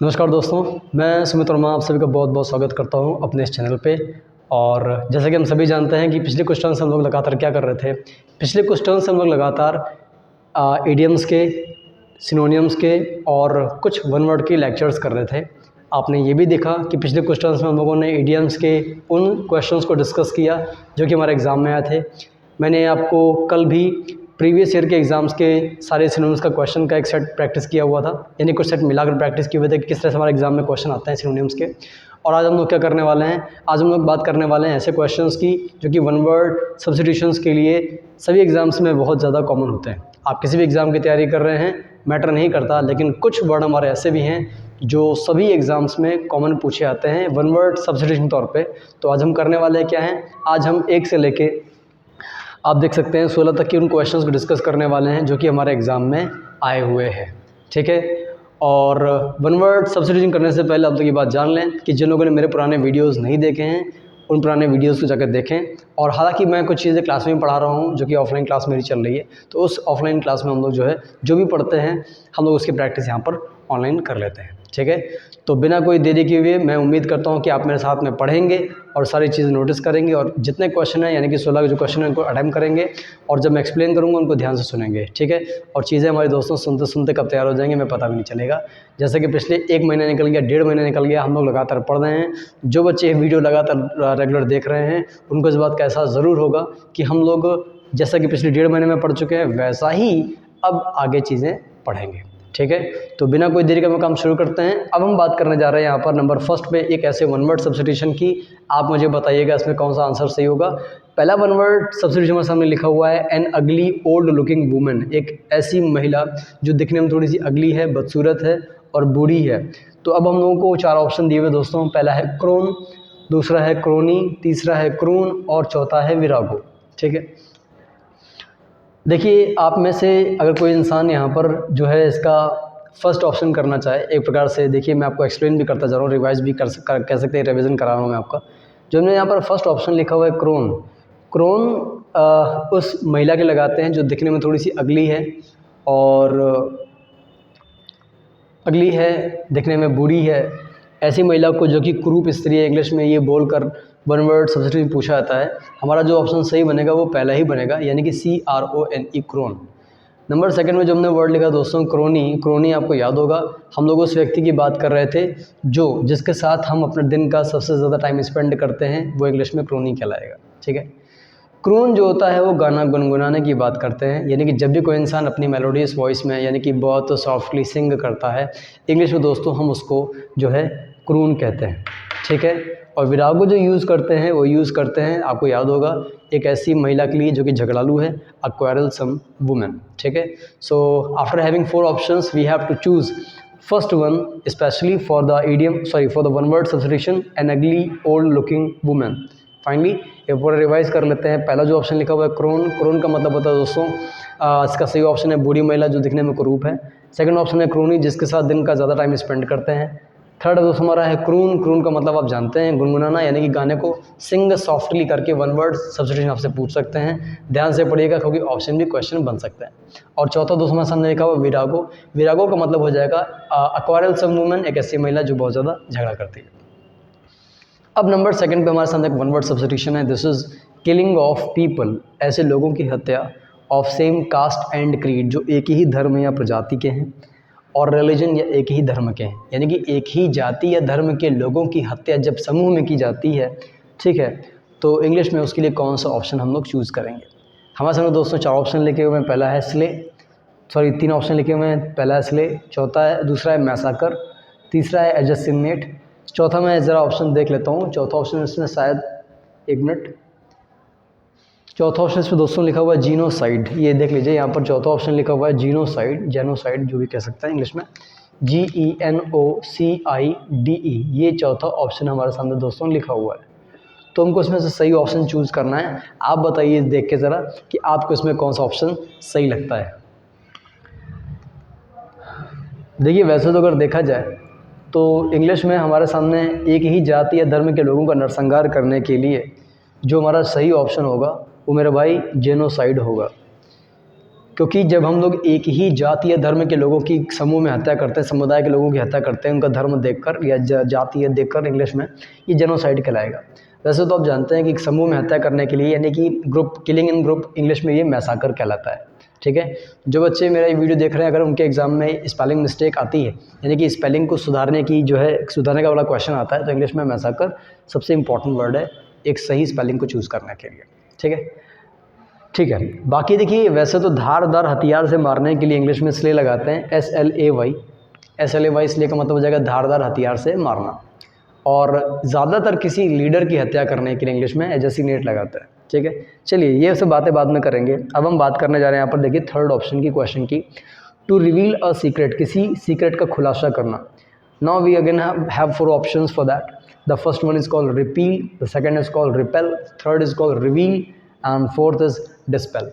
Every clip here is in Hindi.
नमस्कार दोस्तों, मैं सुमित वर्मा आप सभी का बहुत बहुत स्वागत करता हूं अपने इस चैनल पे। और जैसा कि हम सभी जानते हैं कि पिछले कुछ टर्म्स हम लोग लगातार क्या कर रहे थे। पिछले कुछ टर्म्स हम लोग लगातार इडियम्स के, सिनोनियम्स के और कुछ वन वर्ड के लेक्चर्स कर रहे थे। आपने ये भी देखा कि पिछले कुछ टर्म्स में हम लोगों ने इडियम्स के उन क्वेश्चंस को डिस्कस किया जो कि हमारे एग्ज़ाम में आए थे। मैंने आपको कल भी प्रीवियस ईयर के एग्ज़ाम्स के सारे सिनोनिम्स का क्वेश्चन का एक सेट प्रैक्टिस किया हुआ था, यानी कुछ सेट मिलाकर प्रैक्टिस किए हुए थे कि किस तरह से हमारे एग्ज़ाम में क्वेश्चन आते हैं सिनोनिम्स के। और आज हम लोग क्या करने वाले हैं, आज हम लोग बात करने वाले हैं ऐसे क्वेश्चंस की जो कि वन वर्ड सब्स्टिट्यूशंस के लिए सभी एग्ज़ाम्स में बहुत ज़्यादा कॉमन होते हैं। आप किसी भी एग्ज़ाम की तैयारी कर रहे हैं, मैटर नहीं करता, लेकिन कुछ वर्ड हमारे ऐसे भी हैं जो सभी एग्ज़ाम्स में कॉमन पूछे आते हैं वन वर्ड सब्स्टिट्यूशन तौर पे। तो आज हम करने वाले हैं क्या हैं, आज हम 1 से लेके आप देख सकते हैं 16 तक के उन क्वेश्चंस को डिस्कस करने वाले हैं जो कि हमारे एग्ज़ाम में आए हुए हैं। ठीक है। और वन वर्ड सब्स्टिट्यूशन करने से पहले आप लोग ये बात जान लें कि जिन लोगों ने मेरे पुराने वीडियोस नहीं देखे हैं उन पुराने वीडियोस को जाकर देखें। और हालांकि मैं कुछ चीज़ें क्लास में पढ़ा रहा हूँ जो कि ऑफलाइन क्लास मेरी चल रही है, तो उस ऑफलाइन क्लास में हम लोग जो है जो भी पढ़ते हैं हम लोग उसकी प्रैक्टिस यहाँ पर ऑनलाइन कर लेते हैं। ठीक है। तो बिना कोई देरी किए हुए मैं उम्मीद करता हूँ कि आप मेरे साथ में पढ़ेंगे और सारी चीज़ें नोटिस करेंगे और जितने क्वेश्चन हैं यानी कि 16 जो क्वेश्चन हैं उनको अटेम्प्ट करेंगे और जब मैं एक्सप्लेन करूँगा उनको ध्यान से सुनेंगे। ठीक है। और चीज़ें हमारे दोस्तों सुनते सुनते कब तैयार हो जाएंगे मैं पता भी नहीं चलेगा। जैसे कि पिछले 1 महीना निकल गया, 1.5 महीना निकल गया, हम लोग लगातार पढ़ रहे हैं। जो बच्चे वीडियो लगातार रेगुलर देख रहे हैं उनको इस बात का एहसास ज़रूर होगा कि हम लोग जैसा कि पिछले 1.5 महीने में पढ़ चुके हैं वैसा ही अब आगे चीज़ें पढ़ेंगे। ठीक है। तो बिना कोई देरी का हम काम शुरू करते हैं। अब हम बात करने जा रहे हैं यहाँ पर नंबर फर्स्ट पे एक ऐसे वन वर्ड सब्स्टिट्यूशन की। आप मुझे बताइएगा इसमें कौन सा आंसर सही होगा। पहला वन वर्ड सब्स्टिट्यूशन हमारे सामने लिखा हुआ है N ugly old looking women, एक ऐसी महिला जो दिखने में थोड़ी सी अगली है, बदसूरत है और बूढ़ी है। तो अब हम लोगों को 4 ऑप्शन दिए हुए दोस्तों। पहला है क्रोन, दूसरा है क्रोनी, तीसरा है क्रून और चौथा है विरागो। ठीक है। देखिए आप में से अगर कोई इंसान यहाँ पर जो है इसका फर्स्ट ऑप्शन करना चाहे, एक प्रकार से देखिए मैं आपको एक्सप्लेन भी करता जा रहा हूँ, रिवाइज भी कह सकते हैं, रिवीजन करा रहा हूँ मैं आपका। जो हमने यहाँ पर फर्स्ट ऑप्शन लिखा हुआ है क्रोन, क्रोन उस महिला के लगाते हैं जो दिखने में थोड़ी सी अगली है और अगली है, दिखने में बूढ़ी है। ऐसी महिला को जो कि कुरूप स्त्री है, इंग्लिश में ये बोलकर वन वर्ड सब्स्टिट्यूशन पूछा जाता है। हमारा जो ऑप्शन सही बनेगा वो पहला ही बनेगा, यानी कि CRONE, क्रोन। नंबर सेकंड में जो हमने वर्ड लिखा दोस्तों क्रोनी, क्रोनी आपको याद होगा हम लोग उस व्यक्ति की बात कर रहे थे जो जिसके साथ हम अपने दिन का सबसे ज़्यादा टाइम स्पेंड करते हैं, वो इंग्लिश में क्रोनी कहलाएगा। ठीक है। क्रून जो होता है वो गाना गुनगुनाने की बात करते हैं, यानी कि जब भी कोई इंसान अपनी मेलोडियस वॉइस में यानी कि बहुत सॉफ्टली सिंग करता है, इंग्लिश में दोस्तों हम उसको जो है क्रून कहते हैं। ठीक है। और विरागो जो यूज़ करते हैं वो यूज़ करते हैं, आपको याद होगा, एक ऐसी महिला के लिए जो कि झगड़ालू है, अ क्वेरलसम वुमेन। ठीक है। So after having 4 options we have to choose first one specially for the for the one word substitution an ugly old looking women. Finally ये पूरा रिवाइज कर लेते हैं। पहला जो ऑप्शन लिखा हुआ है क्रोन, क्रोन का मतलब होता है दोस्तों इसका सही ऑप्शन है बूढ़ी महिला जो दिखने में कुरूप है। सेकंड ऑप्शन है क्रोनी, जिसके साथ दिन का ज़्यादा टाइम स्पेंड करते हैं। थर्ड दोस्तों हमारा है क्रून, क्रून का मतलब आप जानते हैं गुनगुनाना, यानी कि गाने को सिंग सॉफ्टली करके वन वर्ड सब्स्टिट्यूशन आपसे पूछ सकते हैं। ध्यान से पढ़िएगा क्योंकि ऑप्शन भी क्वेश्चन बन सकते हैं। और चौथा दोस्तों हमारे सामने लिखा हुआ विरागो, विरागो का मतलब हो जाएगा अक्वारलसम वुमेन, एक ऐसी महिला जो बहुत ज़्यादा झगड़ा करती है। अब नंबर सेकंड पे हमारे सामने एक वन वर्ड सब्स्टिट्यूशन है, this is killing of people, ऐसे लोगों की हत्या, of same caste and creed, जो एक ही धर्म या प्रजाति के हैं और रिलीजन या एक ही धर्म के हैं, यानी कि एक ही जाति या धर्म के लोगों की हत्या जब समूह में की जाती है। ठीक है। तो इंग्लिश में उसके लिए कौन सा ऑप्शन हम लोग चूज़ करेंगे। हमारे सामने दोस्तों 4 ऑप्शन लिखे हुए हैं। पहला है स्ले, 3 ऑप्शन लिखे हुए हैं। पहला है स्ले, दूसरा है मैसाकर, तीसरा है एजसिनेट, चौथा मैं ज़रा ऑप्शन देख लेता हूँ। चौथा ऑप्शन इसमें शायद, एक मिनट, चौथा ऑप्शन इसमें दोस्तों लिखा हुआ है जीनोसाइड। ये देख लीजिए यहाँ पर चौथा ऑप्शन लिखा हुआ है जीनोसाइड, जेनोसाइड जो भी कह सकते हैं इंग्लिश में, GENOCIDE, ये चौथा ऑप्शन हमारे सामने दोस्तों लिखा हुआ है। तो हमको इसमें से सही ऑप्शन चूज़ करना है। आप बताइए देख के ज़रा कि आपको इसमें कौन सा ऑप्शन सही लगता है। देखिए वैसे तो अगर देखा जाए तो इंग्लिश में हमारे सामने एक ही जाति या धर्म के लोगों का नरसंहार करने के लिए जो हमारा सही ऑप्शन होगा वो मेरे भाई जेनोसाइड होगा। क्योंकि जब हम लोग एक ही जाति या धर्म के लोगों की समूह में हत्या करते हैं, समुदाय के लोगों की हत्या करते हैं उनका धर्म देखकर या जाति या देखकर, इंग्लिश में ये जेनोसाइड कहलाएगा। वैसे तो आप जानते हैं कि एक समूह में हत्या करने के लिए यानी कि ग्रुप किलिंग इन ग्रुप, इंग्लिश में ये मैसाकर कहलाता है। ठीक है, जो बच्चे मेरा ये वीडियो देख रहे हैं अगर उनके एग्जाम में स्पेलिंग मिस्टेक आती है यानी कि स्पेलिंग को सुधारने की जो है सुधारने का वाला क्वेश्चन आता है, तो इंग्लिश में मैसाकर सबसे इंपॉर्टेंट वर्ड है एक सही स्पेलिंग को चूज़ करने के लिए। ठीक है, ठीक है। बाकी देखिए वैसे तो धारदार हथियार से मारने के लिए इंग्लिश में स्ले लगाते हैं, SLAY। SLAY स्ले का मतलब हो जाएगा धारदार हथियार से मारना। और ज़्यादातर किसी लीडर की हत्या करने के लिए इंग्लिश में एजेसिनेट लगाता है। ठीक है, चलिए ये सब बातें बाद में करेंगे। अब हम बात करने जा रहे हैं यहाँ पर, देखिए थर्ड ऑप्शन की क्वेश्चन की, टू रिवील अ सीक्रेट, किसी सीक्रेट का खुलासा करना। Now we again have 4 options for that. The first one is called repeal, the second is called repel, third is called reveal, and fourth is dispel.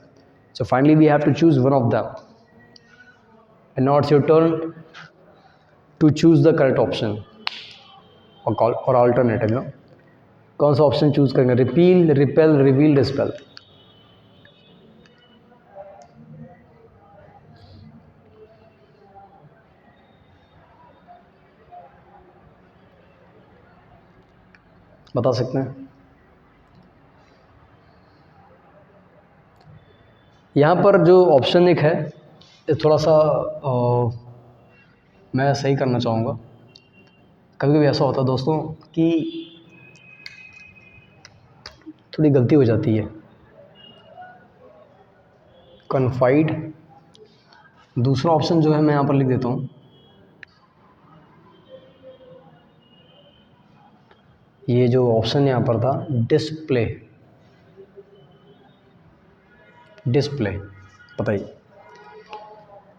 So finally we have to choose one of them, and now it's your turn to choose the correct option or alternative, कौन सा ऑप्शन चूज करेंगे, रिपील, रिपेल, रिवील, डिस्पेल? बता सकते हैं? यहाँ पर जो ऑप्शन एक है थोड़ा सा मैं सही करना चाहूँगा। कभी कभी ऐसा होता है दोस्तों कि थोड़ी गलती हो जाती है। कन्फाइड, दूसरा ऑप्शन जो है मैं यहाँ पर लिख देता हूँ, ये जो ऑप्शन यहाँ पर था डिस्प्ले, डिस्प्ले। बताइए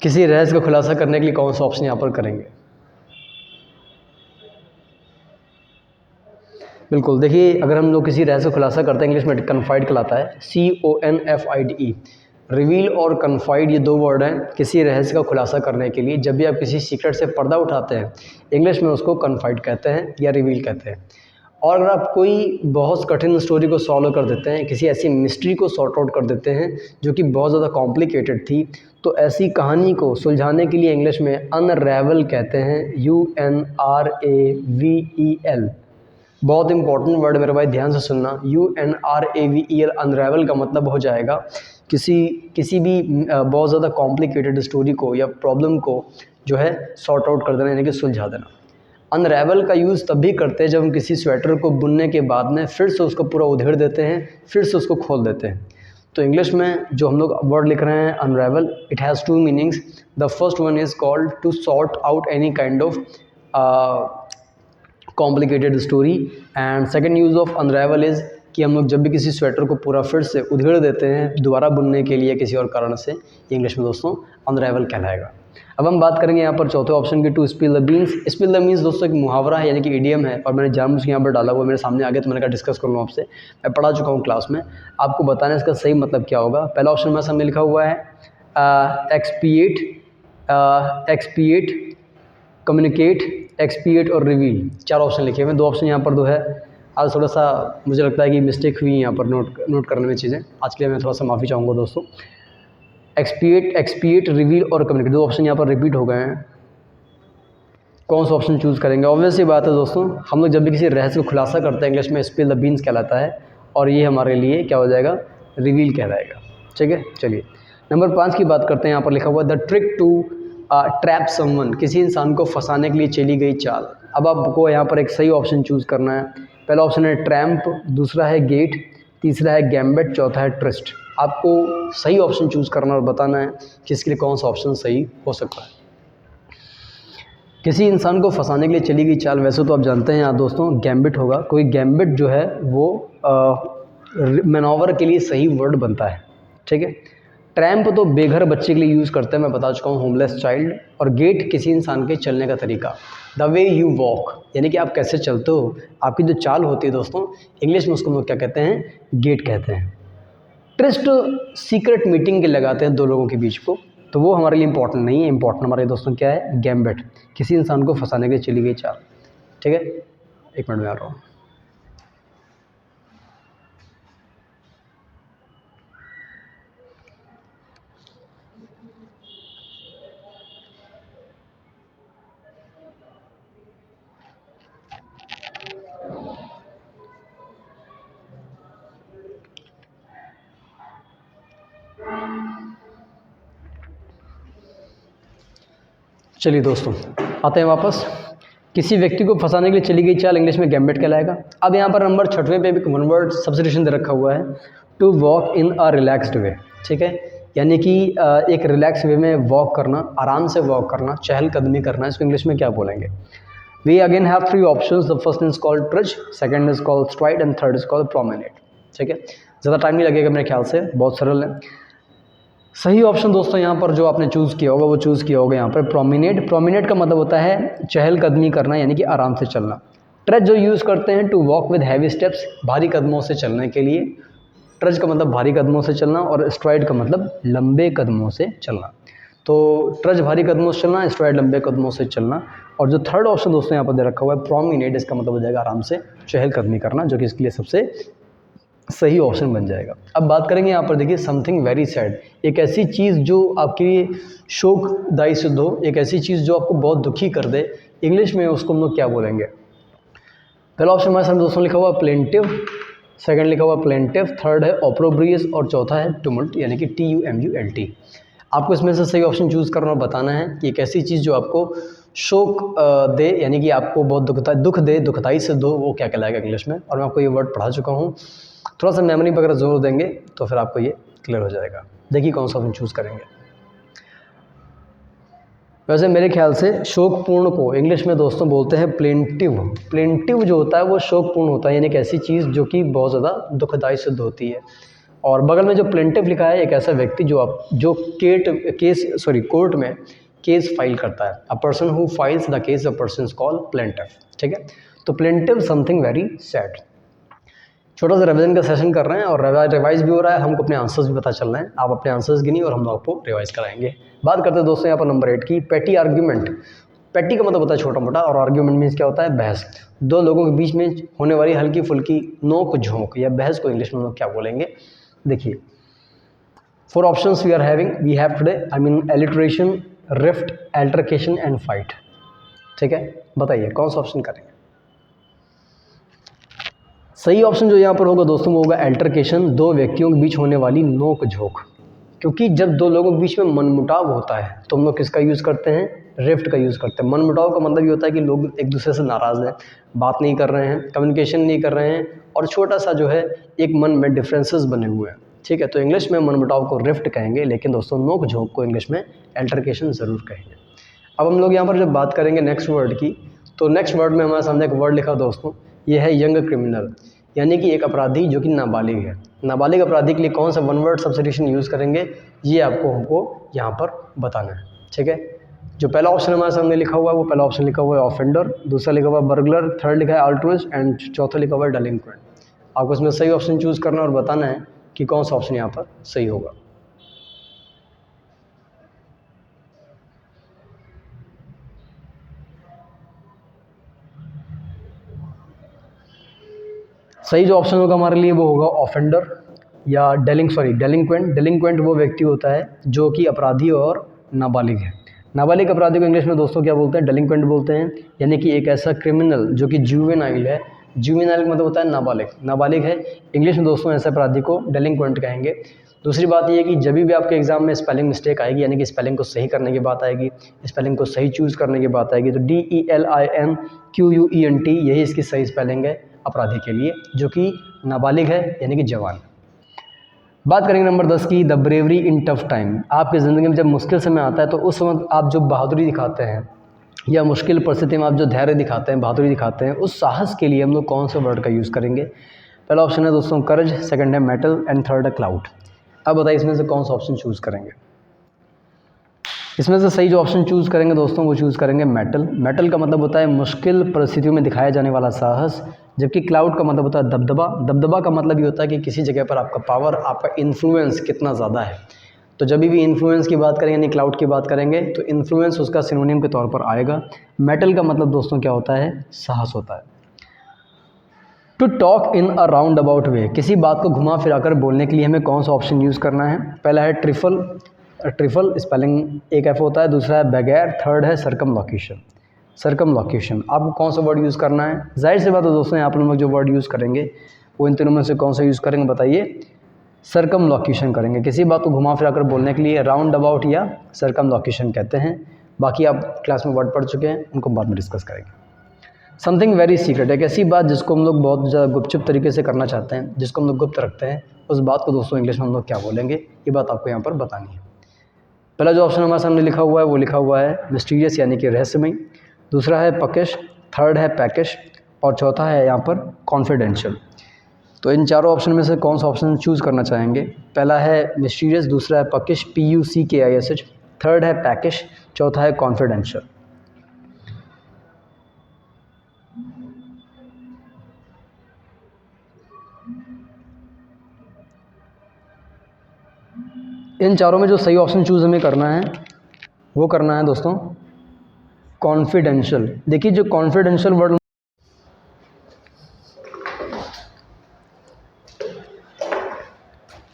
किसी रहस्य का खुलासा करने के लिए कौन सा ऑप्शन यहाँ पर करेंगे? बिल्कुल, देखिए अगर हम लोग किसी रहस्य का खुलासा करते हैं, इंग्लिश में कन्फाइड कहलाता है, CONFIDE। रिवील और कन्फाइड ये 2 वर्ड हैं किसी रहस्य का खुलासा करने के लिए। जब भी आप किसी सीक्रेट से पर्दा उठाते हैं इंग्लिश में उसको कन्फाइड कहते हैं या रिवील कहते हैं। और अगर आप कोई बहुत कठिन स्टोरी को सॉल्व कर देते हैं, किसी ऐसी मिस्ट्री को सॉर्ट आउट कर देते हैं जो कि बहुत ज़्यादा कॉम्प्लिकेटेड थी, तो ऐसी कहानी को सुलझाने के लिए इंग्लिश में अनरेवल कहते हैं, UNRAVEL। बहुत इंपॉर्टेंट वर्ड मेरे भाई, ध्यान से सुनना, UNRAVEL। अनरेवल का मतलब हो जाएगा किसी भी बहुत ज़्यादा कॉम्प्लिकेटेड स्टोरी को या प्रॉब्लम को जो है सॉर्ट आउट कर देना यानी कि सुलझा देना। अनरेवल का यूज़ तब भी करते हैं जब हम किसी स्वेटर को बुनने के बाद में फिर से उसको पूरा उधेड़ देते हैं, फिर से उसको खोल देते हैं। तो इंग्लिश में जो हम लोग वर्ड लिख रहे हैं unravel, it has 2 meanings. The first one is called to sort out any kind of complicated story, and second use of unravel is कि हम लोग जब भी किसी स्वेटर को पूरा फिर से उधेड़ देते हैं दोबारा बुनने के लिए किसी और कारण से, इंग्लिश में दोस्तों अनरेवल कहलाएगा। अब हम बात करेंगे यहाँ पर चौथे ऑप्शन की, to spill the beans. Spill the beans दोस्तों एक मुहावरा है यानी कि इडियम है, और मैंने जानबूझ के यहाँ पर डाला हुआ, मेरे सामने आ गया तो मैंने कहा डिस्कस कर लूँ आपसे। मैं पढ़ा चुका हूँ क्लास में, आपको बताना इसका सही मतलब क्या होगा। पहला ऑप्शन मेरे सामने लिखा हुआ है एक्सपिएट, एक्सपिएट, कम्युनिकेट, एक्सपिएट और रिवील। 4 ऑप्शन लिखे हुए हैं, 2 ऑप्शन यहाँ पर 2 है। आज थोड़ा सा मुझे लगता है कि मिस्टेक हुई यहाँ पर नोट करने में चीज़ें, आज के लिए मैं थोड़ा सा माफ़ी चाहूँगा दोस्तों। एक्सपिएट, रिवील और कम्युनिकेट, 2 ऑप्शन यहाँ पर रिपीट हो गए हैं। कौन सा ऑप्शन चूज़ करेंगे? ऑब्वियस सी बात है दोस्तों, हम लोग जब भी किसी रहस्य को खुलासा करते हैं इंग्लिश में स्पिल द बीन्स कहलाता है, और ये हमारे लिए क्या हो जाएगा, रिवील कहलाएगा। ठीक है, चलिए नंबर 5 की बात करते हैं। यहाँ पर लिखा हुआ the trick to trap someone, किसी इंसान को फंसाने के लिए चली गई चाल। अब आपको यहाँ पर एक सही ऑप्शन चूज़ करना है। पहला ऑप्शन है ट्रैम्प, दूसरा है गेट, तीसरा है गैम्बेट, चौथा है ट्विस्ट। आपको सही ऑप्शन चूज़ करना और बताना है कि इसके लिए कौन सा ऑप्शन सही हो सकता है। किसी इंसान को फंसाने के लिए चली गई चाल, वैसे तो आप जानते हैं यहाँ दोस्तों गैम्बिट होगा। कोई गैम्बिट जो है वो मैनोवर के लिए सही वर्ड बनता है। ठीक है, ट्रैम्प तो बेघर बच्चे के लिए यूज़ करते हैं, मैं बता चुका हूँ, होमलेस चाइल्ड। और गेट किसी इंसान के चलने का तरीका, द वे यू वॉक, यानी कि आप कैसे चलते हो, आपकी जो चाल होती है दोस्तों, इंग्लिश में उसको हम लोग क्या कहते हैं, गेट कहते हैं। ट्रस्ट सीक्रेट मीटिंग के लगाते हैं 2 लोगों के बीच को, तो वो हमारे लिए इंपॉर्टेंट नहीं है। इंपॉर्टेंट हमारे दोस्तों क्या है, गैम्बिट, किसी इंसान को फंसाने के लिए चली गई चाल। ठीक है, 1 मिनट में आ रहा हूँ। चलिए दोस्तों, आते हैं वापस। किसी व्यक्ति को फंसाने के लिए चली गई चाल इंग्लिश में गैम्बिट कहलाएगा। अब यहाँ पर नंबर 6वें पे भी वन वर्ड सब्स्टिट्यूशन दे रखा हुआ है, to walk in a relaxed way. ठीक है, यानी कि एक रिलैक्स वे में वॉक करना, आराम से वॉक करना, चहलकदमी करना, इसको इंग्लिश में क्या बोलेंगे? We again have 3 options. The first is called trudge, second is called stride and third is called promenade. ठीक है, ज़्यादा टाइम नहीं लगेगा मेरे ख्याल से, बहुत सरल है। सही ऑप्शन दोस्तों यहाँ पर जो आपने चूज़ किया होगा वो चूज़ किया होगा यहाँ पर प्रोमिनेड। प्रोमिनेड का मतलब होता है चहलकदमी करना, यानी कि आराम से चलना। ट्रज जो यूज़ करते हैं to walk with heavy steps, भारी कदमों से चलने के लिए। ट्रज का मतलब भारी कदमों से चलना और स्ट्राइड का मतलब लंबे कदमों से चलना। तो ट्रज भारी कदमों से चलना, स्ट्राइड लंबे कदमों से चलना। और जो थर्ड ऑप्शन दोस्तों यहाँ पर दे रखा हुआ है प्रोमिनेड, इसका मतलब हो जाएगा आराम से चहलकदमी करना, जो कि इसके लिए सबसे सही ऑप्शन बन जाएगा। अब बात करेंगे यहाँ पर, देखिए समथिंग वेरी सैड, एक ऐसी चीज़ जो आपके लिए शोकदायी सिद्ध हो, एक ऐसी चीज़ जो आपको बहुत दुखी कर दे, इंग्लिश में उसको हम लोग क्या बोलेंगे? पहला ऑप्शन हमारे सामने दोस्तों लिखा हुआ प्लेंटिव, सेकंड लिखा हुआ प्लेंटिव, थर्ड है ऑप्रोब्रियस और चौथा है टुमल्ट, यानी कि TUMULT। आपको इसमें से सही ऑप्शन चूज़ करना और बताना है कि एक ऐसी चीज़ जो आपको शोक दे, यानी कि आपको बहुत दुख दे, दुखदाई सिद्ध हो, वो क्या कहलाएगा इंग्लिश में। और मैं आपको ये वर्ड पढ़ा चुका हूँ, थोड़ा सा मेमोरी पर अगर जोर देंगे तो फिर आपको ये क्लियर हो जाएगा। देखिए कौन सा ऑप्शन चूज़ करेंगे। वैसे मेरे ख्याल से शोकपूर्ण को इंग्लिश में दोस्तों बोलते हैं प्लेंटिव। प्लेंटिव जो होता है वो शोकपूर्ण होता है, यानी कि ऐसी चीज़ जो कि बहुत ज़्यादा दुखदाई सिद्ध होती है। और बगल में जो प्लेंटिव लिखा है, एक ऐसा व्यक्ति जो कोर्ट में केस फाइल करता है। A person who files the case, a person is called plaintiff. ठीक है, तो प्लेंटिव समथिंग वेरी सैड। छोटा सा रिवीजन का सेशन कर रहे हैं और रिवाइज भी हो रहा है, हमको अपने आंसर्स भी पता चल रहे हैं। आप अपने आंसर्स गिनिए और हम आपको रिवाइज कराएंगे। बात करते हैं दोस्तों यहाँ पर नंबर 8 की, पेटी आर्ग्यूमेंट। पेटी का मतलब होता है छोटा मोटा, और आर्ग्यूमेंट मीन्स क्या होता है? बहस। दो लोगों के बीच में होने वाली हल्की फुल्की नोक झोंक या बहस को इंग्लिश में हम लोग क्या बोलेंगे? देखिए 4 options we are having, we have today, I mean alliteration, rift, altercation and fight. ठीक है, बताइए कौन सा ऑप्शन करेंगे? सही ऑप्शन जो यहाँ पर होगा दोस्तों वो होगा अल्टरकेशन, दो व्यक्तियों के बीच होने वाली नोक झोंक। क्योंकि जब दो लोगों के बीच में मनमुटाव होता है तो हम लोग किसका यूज़ करते हैं? रिफ्ट का यूज़ करते हैं। मनमुटाव का मतलब ये होता है कि लोग एक दूसरे से नाराज़ हैं, बात नहीं कर रहे हैं, कम्युनिकेशन नहीं कर रहे हैं, और छोटा सा जो है एक मन में डिफरेंसेस बने हुए हैं। ठीक है, तो इंग्लिश में मनमुटाव को रिफ्ट कहेंगे, लेकिन दोस्तों नोक झोंक को इंग्लिश में अल्टरकेशन ज़रूर कहेंगे। अब हम लोग यहाँ पर जब बात करेंगे नेक्स्ट वर्ड की, तो नेक्स्ट वर्ड में हमारे सामने एक वर्ड लिखा दोस्तों, ये है यंग क्रिमिनल, यानी कि एक अपराधी जो कि नाबालिग है। नाबालिग अपराधी के लिए कौन सा वन वर्ड सब्स्टिट्यूशन यूज़ करेंगे, ये हमको यहाँ पर बताना है। ठीक है, जो पहला ऑप्शन हमारे सामने लिखा हुआ है वो पहला ऑप्शन लिखा हुआ है ऑफेंडर, दूसरा लिखा हुआ है बर्गलर, थर्ड लिखा है अल्ट्रुइस्ट एंड चौथा लिखा हुआ है डेलिंक्वेंट। आपको इसमें सही ऑप्शन चूज़ करना और बताना है कि कौन सा ऑप्शन यहाँ पर सही होगा। सही जो ऑप्शन होगा हमारे लिए वो होगा ऑफेंडर या डेलिंक्वेंट। डेलिंक्वेंट वो व्यक्ति होता है जो कि अपराधी और नाबालिग है। नाबालिग अपराधी को इंग्लिश में दोस्तों क्या बोलते हैं? डेलिंक्वेंट बोलते हैं, यानी कि एक ऐसा क्रिमिनल जो कि जुवेनाइल है। जुवेनाइल का मतलब होता है नाबालिग, नाबालिग है। इंग्लिश में दोस्तों ऐसे अपराधी को डेलिंक्वेंट कहेंगे। दूसरी बात ये है कि जब भी आपके एग्जाम में स्पेलिंग मिस्टेक आएगी, यानी कि स्पेलिंग को सही करने की बात आएगी, स्पेलिंग को सही चूज़ करने की बात आएगी, तो DELINQUENT यही इसकी सही स्पेलिंग है अपराधी के लिए, जो कि नाबालिग है, यानी कि जवान। बात करेंगे नंबर 10 की, the bravery in tough time. आपकी ज़िंदगी में जब मुश्किल समय आता है तो उस वक्त आप जो बहादुरी दिखाते हैं या मुश्किल परिस्थिति में आप जो धैर्य दिखाते हैं, बहादुरी दिखाते हैं, उस साहस के लिए हम लोग कौन सा वर्ड का यूज़ करेंगे? पहला ऑप्शन है दोस्तों करज, सेकंड है मेटल एंड थर्ड है क्लाउड। अब बताइए इसमें से कौन सा ऑप्शन चूज़ करेंगे? इसमें से सही जो ऑप्शन चूज़ करेंगे दोस्तों वो चूज़ करेंगे मेटल। मेटल का मतलब होता है मुश्किल परिस्थितियों में दिखाया जाने वाला साहस, जबकि क्लाउड का मतलब होता है दबदबा। दबदबा का मतलब ये होता है कि किसी जगह पर आपका पावर, आपका इन्फ्लुएंस कितना ज़्यादा है। तो जब भी इन्फ्लुएंस की बात करेंगे यानी क्लाउड की बात करेंगे तो इन्फ्लुएंस उसका सिनोनिम के तौर पर आएगा। मेटल का मतलब दोस्तों क्या होता है? साहस होता है। To talk in a round about way, किसी बात को घुमा फिराकर बोलने के लिए हमें कौन सा ऑप्शन यूज़ करना है? पहला है ट्रिफल, ट्रिफल स्पेलिंग एक एफ होता है, दूसरा है बगैर, थर्ड है सरकमलोकेशन। सरकमलोकेशन आपको कौन सा वर्ड यूज़ करना है? जाहिर सी बात है दोस्तों यहाँ पर हम लोग जो वर्ड यूज़ करेंगे वो इन तीनों में से कौन सा यूज़ करेंगे बताइए? सरकमलोकेशन करेंगे। किसी बात को घुमा फिराकर बोलने के लिए राउंड अबाउट या सरकमलोकेशन कहते हैं। बाकी आप क्लास में वर्ड पढ़ चुके हैं, उनको बाद में डिस्कस करेंगे। समथिंग वेरी सीक्रेट, एक ऐसी बात जिसको हम लोग बहुत ज़्यादा गुपचुप तरीके से करना चाहते हैं, जिसको हम लोग गुप्त रखते हैं, उस बात को दोस्तों इंग्लिश में हम लोग क्या बोलेंगे, ये बात आपको यहाँ पर बतानी है। पहला जो ऑप्शन हमारे सामने लिखा हुआ है वो लिखा हुआ है मिस्टीरियस यानी कि रहस्यमय, दूसरा है पकिश, थर्ड है पैकिश और चौथा है यहाँ पर कॉन्फिडेंशियल। तो इन चारों ऑप्शन में से कौन सा ऑप्शन चूज़ करना चाहेंगे? पहला है मिस्टीरियस, दूसरा है पकिश PUCKISH, थर्ड है पैकिश, चौथा है कॉन्फिडेंशियल। इन चारों में जो सही ऑप्शन चूज़ हमें करना है वो करना है दोस्तों कॉन्फिडेंशियल। देखिए जो कॉन्फिडेंशियल वर्ड,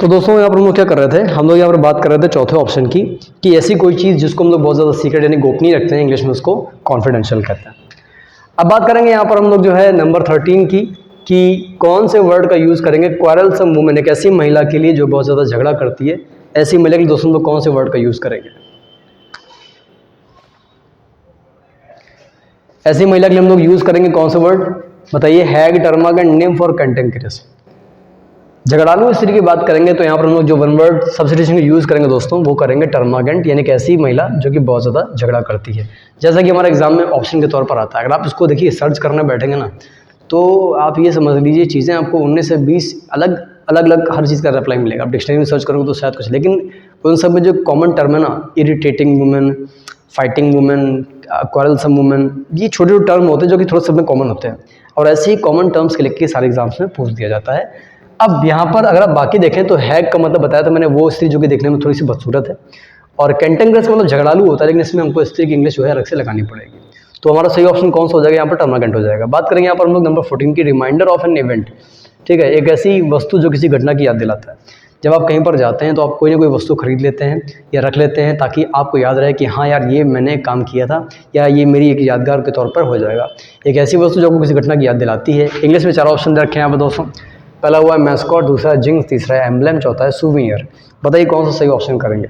तो दोस्तों यहाँ पर हम लोग क्या कर रहे थे, हम लोग यहाँ पर बात कर रहे थे चौथे ऑप्शन की कि ऐसी कोई चीज़ जिसको हम लोग बहुत ज़्यादा सीक्रेट यानी गोपनीय रखते हैं, इंग्लिश में उसको कॉन्फिडेंशियल कहते हैं। अब बात करेंगे यहाँ पर हम लोग जो है नंबर 13 की कि कौन से वर्ड का यूज़ करेंगे क्वारलसम वुमेन, एक ऐसी महिला के लिए जो बहुत ज़्यादा झगड़ा करती है, ऐसी महिला के लिए दोस्तों हम लोग कौन से वर्ड का यूज़ करेंगे? ऐसी महिला के लिए हम लोग यूज़ करेंगे कौन सा वर्ड बताइए? हैग, टर्मागेंट, निम्फ और कैंटेंक्रियस। झगड़ालू स्त्री की बात करेंगे तो यहाँ पर हम लोग जो वन वर्ड सब्स्टिट्यूशन यूज़ करेंगे दोस्तों वो करेंगे टर्मागेंट, यानी कि ऐसी महिला जो कि बहुत ज़्यादा झगड़ा करती है। जैसा कि हमारे एग्जाम में ऑप्शन के तौर पर आता है, अगर आप इसको देखिए सर्च करने बैठेंगे ना तो आप ये समझ लीजिए चीज़ें आपको 19 से 20 अलग अलग हर चीज़ का रिप्लाई मिलेगा। आप डिक्शनरी में सर्च करोगे तो शायद कुछ, लेकिन उन सब में जो कॉमन टर्म है ना, irritating women, fighting women, quarrelsome women, ये छोटे छोटे टर्म होते हैं जो कि थोड़े सब में कॉमन होते हैं और ऐसे ही कॉमन टर्म्स के लिख के सारे एग्जाम्स में पूछ दिया जाता है। अब यहाँ पर अगर आप बाकी देखें तो हैग का मतलब बताया था मैंने, वो स्त्री जो कि देखने में थोड़ी सी बदसूरत है, और कैंटेंग्रस का मतलब झगड़ालू होता है, लेकिन इसमें हमको स्त्री की इंग्लिश जो है अलग से लगानी पड़ेगी। तो हमारा सही ऑप्शन कौन सा हो जाएगा? यहाँ पर टर्मागेंट हो जाएगा। बात करेंगे यहाँ पर हम लोग नंबर 14 की, रिमाइंडर ऑफ एन इवेंट। ठीक है, एक ऐसी वस्तु जो किसी घटना की याद दिलाता है। जब आप कहीं पर जाते हैं तो आप कोई ना कोई वस्तु खरीद लेते हैं या रख लेते हैं ताकि आपको याद रहे कि हाँ यार ये मैंने काम किया था, या ये मेरी एक यादगार के तौर पर हो जाएगा। एक ऐसी वस्तु जो आपको किसी घटना की याद दिलाती है। इंग्लिश में 4 ऑप्शन दे रखे हैं यहाँ पर दोस्तों। पहला हुआ है मैस्कॉट, दूसरा है जिंक्स, तीसरा है एम्ब्लेम, चौथा है सूवेनियर। बताइए कौन सा सही ऑप्शन करेंगे?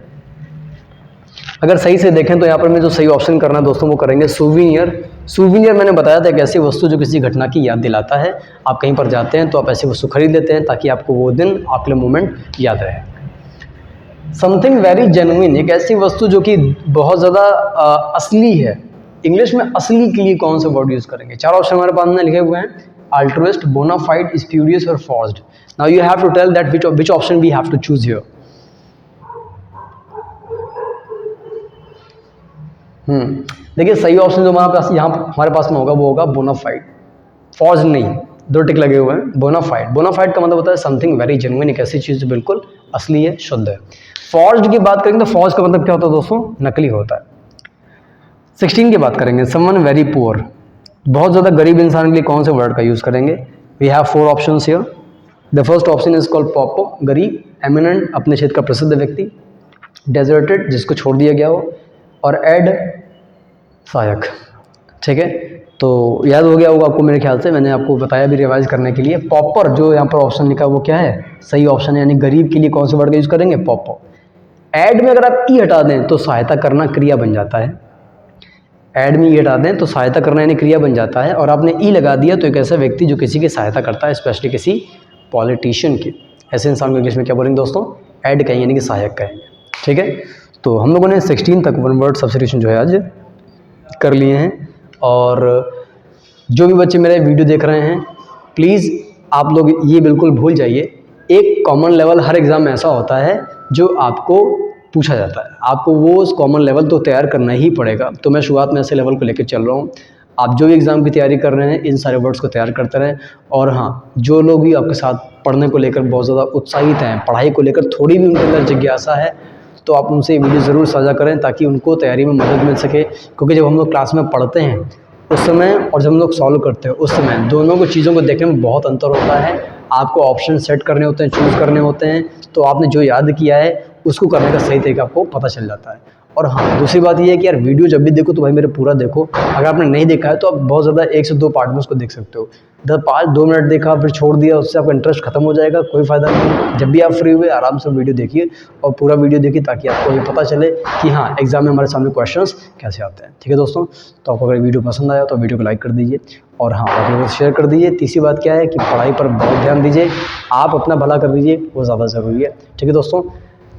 अगर सही से देखें तो यहाँ पर मैं जो सही ऑप्शन करना है दोस्तों वो करेंगे सूवेनियर। सूवेनियर मैंने बताया था एक ऐसी वस्तु जो किसी घटना की याद दिलाता है। आप कहीं पर जाते हैं तो आप ऐसी वस्तु खरीद लेते हैं ताकि आपको वो दिन, आपके लिए मोमेंट याद रहे। समथिंग वेरी जेन्युइन, एक ऐसी वस्तु जो कि बहुत ज़्यादा असली है। इंग्लिश में असली के लिए कौन सा वर्ड यूज़ करेंगे? 4 ऑप्शन हमारे पास में लिखे हुए हैं, altruist, bona fide, spurious or forged. Now you have to tell that which option we have to choose here. देखिए सही ऑप्शन जो हमारे पास यहाँ हमारे पास में होगा वो होगा बोनाफाइड, फॉर्ज नहीं। 2 टिक लगे हुए हैं। बोनाफाइड, बोनाफाइड का मतलब होता है समथिंग वेरी जेन्युइन, एक ऐसी चीज़ जो बिल्कुल असली है, शुद्ध है। फॉर्ज की बात करेंगे तो फॉर्ज का मतलब क्या होता है दोस्तों? नकली होता है। 16 की बात करेंगे, समवन वेरी पुअर, बहुत ज़्यादा गरीब इंसान के लिए कौन से वर्ड का यूज़ करेंगे? We have 4 options here. The first option is called pauper, गरीब, एमिनेंट, अपने क्षेत्र का प्रसिद्ध व्यक्ति, डेजर्टेड, जिसको छोड़ दिया गया हो, और एड, सहायक। ठीक है, तो याद हो गया होगा आपको मेरे ख्याल से, मैंने आपको बताया भी रिवाइज करने के लिए। पॉपर जो यहाँ पर ऑप्शन लिखा है वो क्या है? सही ऑप्शन है, यानी गरीब के लिए कौन से वर्ड का यूज़ करेंगे? पॉपो। एड में अगर आप ई हटा दें तो सहायता करना क्रिया बन जाता है। ऐड में ई हटा दें तो सहायता करना यानी क्रिया बन जाता है, और आपने ई लगा दिया तो एक ऐसा व्यक्ति जो किसी की सहायता करता है, स्पेशली किसी पॉलिटिशियन की, ऐसे इंसान को इंग्लिश में क्या बोलेंगे दोस्तों? ऐड कहेंगे, यानी कि सहायक कहेंगे। ठीक है, तो हम लोगों ने 16 तक वन वर्ड सब्स्टिट्यूशन जो है आज कर लिए हैं। और जो भी बच्चे मेरे वीडियो देख रहे हैं प्लीज़ आप लोग ये बिल्कुल भूल जाइए, एक कॉमन लेवल हर एग्ज़ाम में ऐसा होता है जो आपको पूछा जाता है, आपको वो उस कॉमन लेवल तो तैयार करना ही पड़ेगा। तो मैं शुरुआत में ऐसे लेवल को लेकर चल रहा हूँ। आप जो भी एग्ज़ाम की तैयारी कर रहे हैं इन सारे वर्ड्स को तैयार करते रहें। और हाँ, जो लोग भी आपके साथ पढ़ने को लेकर बहुत ज़्यादा उत्साहित हैं, पढ़ाई को लेकर थोड़ी भी उनके अंदर जिज्ञासा है, तो आप उनसे ये वीडियो ज़रूर साझा करें ताकि उनको तैयारी में मदद मिल सके। क्योंकि जब हम लोग क्लास में पढ़ते हैं उस समय और जब हम लोग सॉल्व करते हैं उस समय दोनों को चीज़ों को देखने में बहुत अंतर होता है। आपको ऑप्शन सेट करने होते हैं, चूज़ करने होते हैं, तो आपने जो याद किया है उसको करने का सही तरीका आपको पता चल जाता है। और हाँ, दूसरी बात ये है कि यार वीडियो जब भी देखो तो भाई मेरे पूरा देखो। अगर आपने नहीं देखा है तो आप बहुत ज़्यादा 1 से 2 पार्ट में उसको देख सकते हो। 2 मिनट देखा फिर छोड़ दिया, उससे आपका इंटरेस्ट खत्म हो जाएगा, कोई फ़ायदा नहीं। जब भी आप फ्री हुए आराम से वीडियो देखिए और पूरा वीडियो देखिए ताकि आपको ये पता चले कि हाँ, एग्ज़ाम में हमारे सामने क्वेश्चंस कैसे आते हैं। ठीक है दोस्तों, तो आपको अगर वीडियो पसंद आया तो वीडियो को लाइक कर दीजिए और हाँ, आप लोगों को शेयर कर दीजिए। तीसरी बात क्या है कि पढ़ाई पर बहुत ध्यान दीजिए, आप अपना भला कर दीजिए, वो ज़्यादा ज़रूरी है। ठीक है दोस्तों,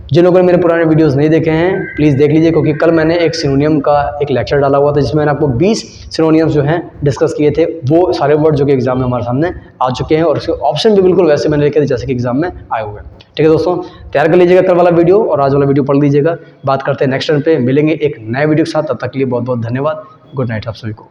जिन लोगों ने मेरे पुराने वीडियोस नहीं देखे हैं प्लीज़ देख लीजिए, क्योंकि कल मैंने एक सिनोनियम का एक लेक्चर डाला हुआ था जिसमें मैंने आपको 20 सिनोनियम्स जो हैं डिस्कस किए थे। वो सारे वर्ड जो कि एग्जाम में हमारे सामने आ चुके हैं और उसके ऑप्शन भी बिल्कुल वैसे मैंने लिखे थे जैसे कि एग्जाम में आए हुए हैं। ठीक है दोस्तों, तैयार कर लीजिएगा कल वाला वीडियो और आज वाला वीडियो पढ़ लीजिएगा। बात करते हैं नेक्स्ट टर्न पे, मिलेंगे एक नए वीडियो के साथ। तब तक के लिए बहुत बहुत धन्यवाद। गुड नाइट आप सभी को।